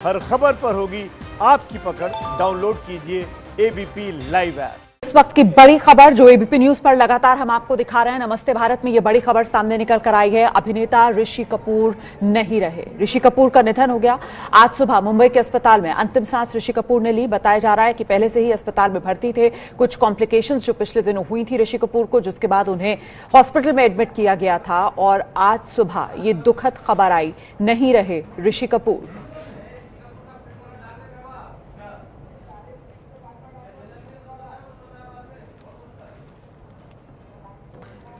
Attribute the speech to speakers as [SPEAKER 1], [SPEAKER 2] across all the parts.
[SPEAKER 1] हर खबर पर होगी आपकी पकड़। डाउनलोड कीजिए एबीपी लाइव ऐप।
[SPEAKER 2] इस वक्त की बड़ी खबर जो एबीपी न्यूज पर लगातार हम आपको दिखा रहे हैं। नमस्ते भारत में यह बड़ी खबर सामने निकल कर आई है। अभिनेता ऋषि कपूर नहीं रहे। ऋषि कपूर का निधन हो गया। आज सुबह मुंबई के अस्पताल में अंतिम सांस ऋषि कपूर ने ली। बताया जा रहा है कि पहले से ही अस्पताल में भर्ती थे। कुछ कॉम्प्लिकेशंस जो पिछले दिनों हुई थी ऋषि कपूर को, जिसके बाद उन्हें हॉस्पिटल में एडमिट किया गया था और आज सुबह ये दुखद खबर आई, नहीं रहे ऋषि कपूर।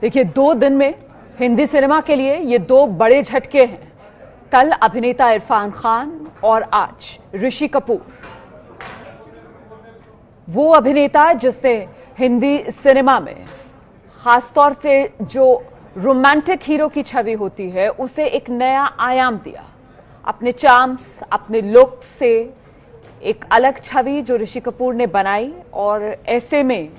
[SPEAKER 2] देखिए, 2 दिन में हिंदी सिनेमा के लिए ये 2 बड़े झटके हैं। कल अभिनेता इरफान खान और आज ऋषि कपूर। वो अभिनेता जिसने हिंदी सिनेमा में खासतौर से जो रोमांटिक हीरो की छवि होती है उसे एक नया आयाम दिया। अपने चार्म्स, अपने लुक से एक अलग छवि जो ऋषि कपूर ने बनाई, और ऐसे में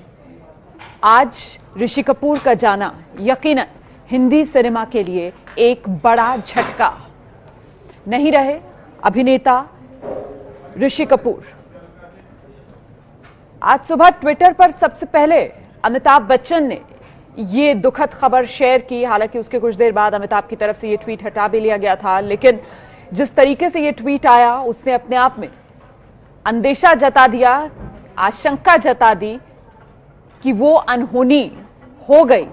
[SPEAKER 2] आज ऋषि कपूर का जाना यकीनन हिंदी सिनेमा के लिए एक बड़ा झटका। नहीं रहे अभिनेता ऋषि कपूर। आज सुबह ट्विटर पर सबसे पहले अमिताभ बच्चन ने ये दुखद खबर शेयर की। हालांकि उसके कुछ देर बाद अमिताभ की तरफ से ये ट्वीट हटा भी लिया गया था, लेकिन जिस तरीके से ये ट्वीट आया उसने अपने आप में अंदेशा जता दिया, आशंका जता दी कि वो अनहोनी हो गई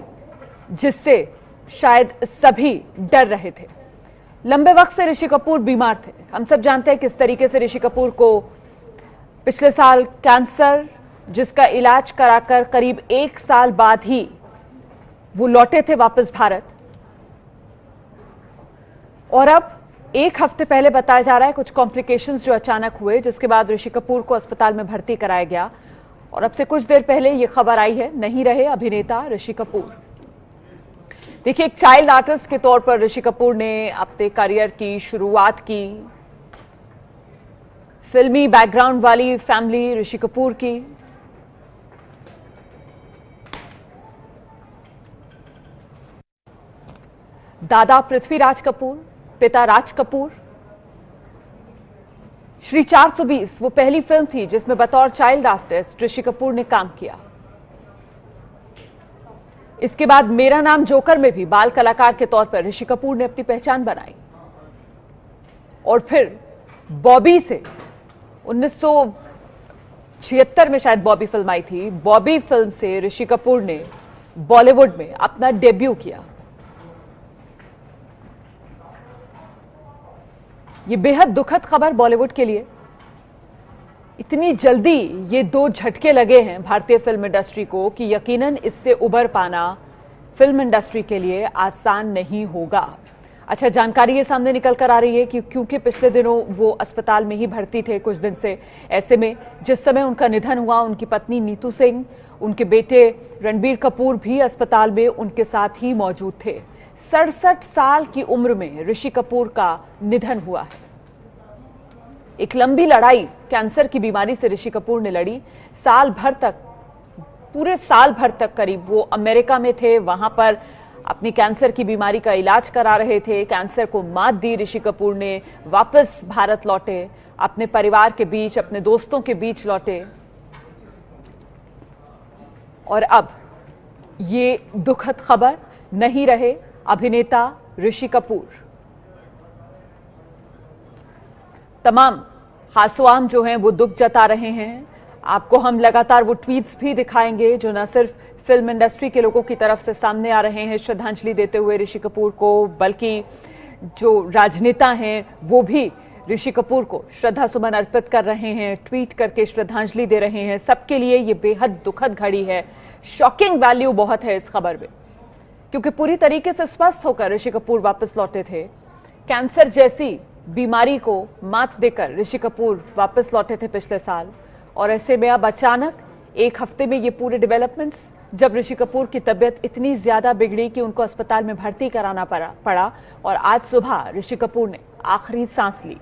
[SPEAKER 2] जिससे शायद सभी डर रहे थे। लंबे वक्त से ऋषि कपूर बीमार थे। हम सब जानते हैं किस तरीके से ऋषि कपूर को पिछले साल कैंसर, जिसका इलाज कराकर करीब 1 साल बाद ही वो लौटे थे वापस भारत, और अब 1 हफ्ते पहले बताया जा रहा है कुछ कॉम्प्लिकेशंस जो अचानक हुए, जिसके बाद ऋषि कपूर को अस्पताल में भर्ती कराया गया। और अब से कुछ देर पहले यह खबर आई है, नहीं रहे अभिनेता ऋषि कपूर। देखिए, एक चाइल्ड आर्टिस्ट के तौर पर ऋषि कपूर ने अपने करियर की शुरुआत की। फिल्मी बैकग्राउंड वाली फैमिली ऋषि कपूर की। दादा पृथ्वीराज कपूर, पिता राज कपूर। श्री 420 वो पहली फिल्म थी जिसमें बतौर चाइल्ड आर्टिस्ट ऋषि कपूर ने काम किया। इसके बाद मेरा नाम जोकर में भी बाल कलाकार के तौर पर ऋषि कपूर ने अपनी पहचान बनाई, और फिर बॉबी से 1976 में शायद बॉबी फिल्म आई थी। बॉबी फिल्म से ऋषि कपूर ने बॉलीवुड में अपना डेब्यू किया। ये बेहद दुखद खबर बॉलीवुड के लिए। इतनी जल्दी ये 2 झटके लगे हैं भारतीय फिल्म इंडस्ट्री को कि यकीनन इससे उबर पाना फिल्म इंडस्ट्री के लिए आसान नहीं होगा। अच्छा, जानकारी ये सामने निकल कर आ रही है कि क्योंकि पिछले दिनों वो अस्पताल में ही भर्ती थे कुछ दिन से, ऐसे में जिस समय उनका निधन हुआ उनकी पत्नी नीतू सिंह, उनके बेटे रणबीर कपूर भी अस्पताल में उनके साथ ही मौजूद थे। 67 साल की उम्र में ऋषि कपूर का निधन हुआ है। एक लंबी लड़ाई कैंसर की बीमारी से ऋषि कपूर ने लड़ी। साल भर तक, पूरे साल भर तक करीब वो अमेरिका में थे। वहां पर अपनी कैंसर की बीमारी का इलाज करा रहे थे। कैंसर को मात दी ऋषि कपूर ने, वापस भारत लौटे, अपने परिवार के बीच, अपने दोस्तों के बीच लौटे, और अब ये दुखद खबर, नहीं रहे अभिनेता ऋषि कपूर। तमाम खासवाम जो हैं वो दुख जता रहे हैं। आपको हम लगातार वो ट्वीट्स भी दिखाएंगे जो न सिर्फ फिल्म इंडस्ट्री के लोगों की तरफ से सामने आ रहे हैं श्रद्धांजलि देते हुए ऋषि कपूर को, बल्कि जो राजनेता हैं वो भी ऋषि कपूर को श्रद्धा सुमन अर्पित कर रहे हैं, ट्वीट करके श्रद्धांजलि दे रहे हैं। सबके लिए ये बेहद दुखद घड़ी है। शॉकिंग वैल्यू बहुत है इस खबर में, क्योंकि पूरी तरीके से स्वस्थ होकर ऋषि कपूर वापस लौटे थे। कैंसर जैसी बीमारी को मात देकर ऋषि कपूर वापस लौटे थे पिछले साल, और ऐसे में अब अचानक 1 हफ्ते में ये पूरे डेवलपमेंट्स, जब ऋषि कपूर की तबीयत इतनी ज्यादा बिगड़ी कि उनको अस्पताल में भर्ती कराना पड़ा, और आज सुबह ऋषि कपूर ने आखिरी सांस ली।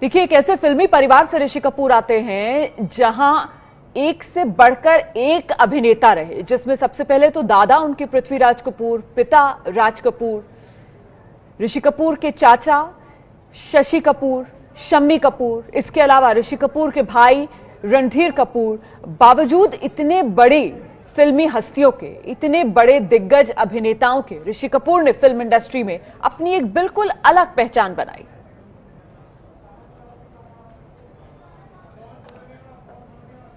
[SPEAKER 2] देखिए, एक ऐसे फिल्मी परिवार से ऋषि कपूर आते हैं जहां एक से बढ़कर एक अभिनेता रहे, जिसमें सबसे पहले तो दादा उनके पृथ्वीराज कपूर, पिता राज कपूर, ऋषि कपूर के चाचा शशि कपूर, शम्मी कपूर, इसके अलावा ऋषि कपूर के भाई रणधीर कपूर। बावजूद इतने बड़ी फिल्मी हस्तियों के, इतने बड़े दिग्गज अभिनेताओं के, ऋषि कपूर ने फिल्म इंडस्ट्री में अपनी एक बिल्कुल अलग पहचान बनाई।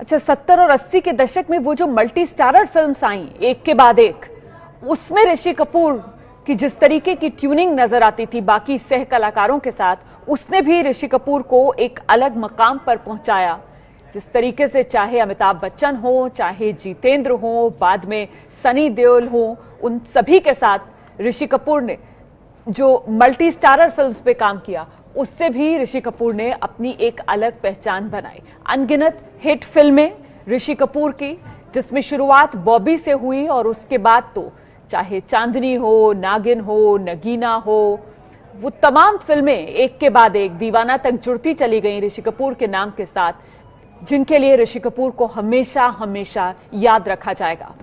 [SPEAKER 2] अच्छा, 70 और 80 के दशक में वो जो मल्टी स्टारर फिल्म्स आई एक के बाद एक, उसमें ऋषि कपूर की जिस तरीके की ट्यूनिंग नजर आती थी बाकी सह कलाकारों के साथ, उसने भी ऋषि कपूर को एक अलग मकाम पर पहुंचाया। जिस तरीके से चाहे अमिताभ बच्चन हो, चाहे जितेंद्र हो, बाद में सनी देओल हो, उन सभी के साथ ऋषि कपूर ने जो मल्टी स्टारर फिल्म्स पे काम किया, उससे भी ऋषि कपूर ने अपनी एक अलग पहचान बनाई। अनगिनत हिट फिल्में ऋषि कपूर की, जिसमें शुरुआत बॉबी से हुई और उसके बाद तो चाहे चांदनी हो, नागिन हो, नगीना हो, वो तमाम फिल्में एक के बाद एक दीवाना तक जुड़ती चली गई ऋषि कपूर के नाम के साथ, जिनके लिए ऋषि कपूर को हमेशा हमेशा याद रखा जाएगा।